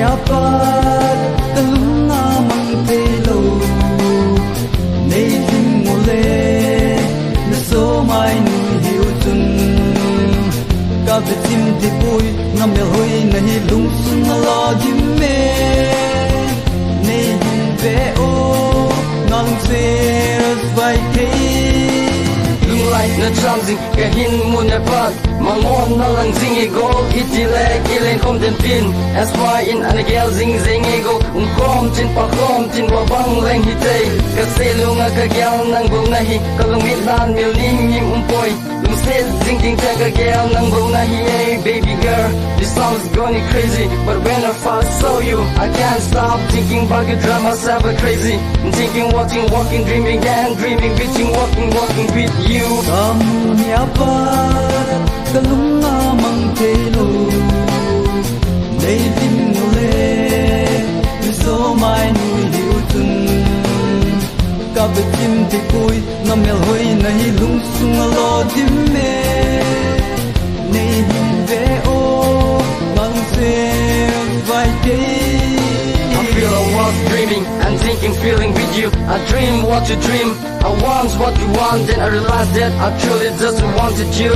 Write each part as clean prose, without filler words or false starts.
Dapat talung na mangtelo Nay tim mule Na so mai nui hiu chun Ka vitim ti pui Na mel hui na hi lung sun na lo dim me Nay hin ve o Na lung se ras vai kei Lung lai na cham zing ka hin mun na pat Mangon na lang zing ego Itile kilen kom den pin Espy in anigel zing zing ego kom chin pa kom chin wa bang leng hitay Ka selunga ka gyal nang bau nahi Kalung mitlan mil ning nim umpoy Lung set zing ting ta ka gyal nang bau nahi Hey baby girl, this sounds going crazy But when I first saw you I can't stop thinking about your drama ever crazy I'm thinking walking, dreaming and dreaming Reaching, walking with you Kamu niapat talung na mangtelo Nay tim mule Miso mai nui hiu chun Ka vitim ti pui Na mel hui na hi lung sung a lo dim me Nay hin ve o Mang se vai kei I feel I was dreaming and thinking, feeling with you I dream what you dream I want what you want Then I realized that I truly just wanted you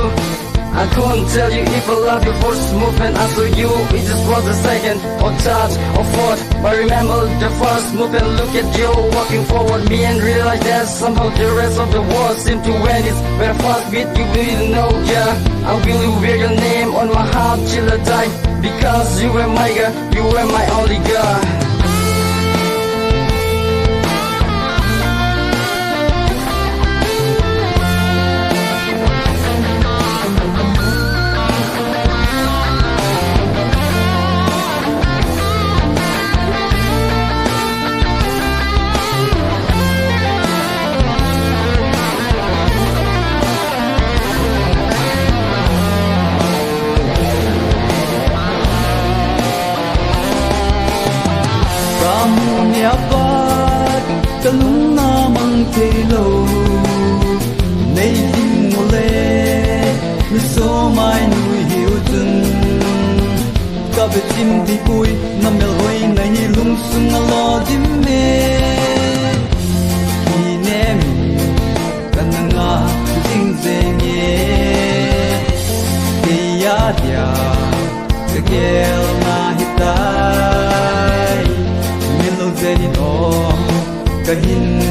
I couldn't tell you if I love you first movement I saw you, it just was a second or touch or thought But remember the first movement, look at you walking forward me and realize that somehow the rest of the world seemed to vanish When I first with you, didn't know, yeah I will wear your name on my heart till I die Because you were my girl, you were my only girl Kamu niapat talung na mangtelo Nay tim mule Miso mai nui hiu chun Ka vitim ti pui Na mel hui na hi lung sung a lo dim me Hi ne mi Ka na nga jing zeng ye Ki ya dia Ka gel na hitai Zeri no kahin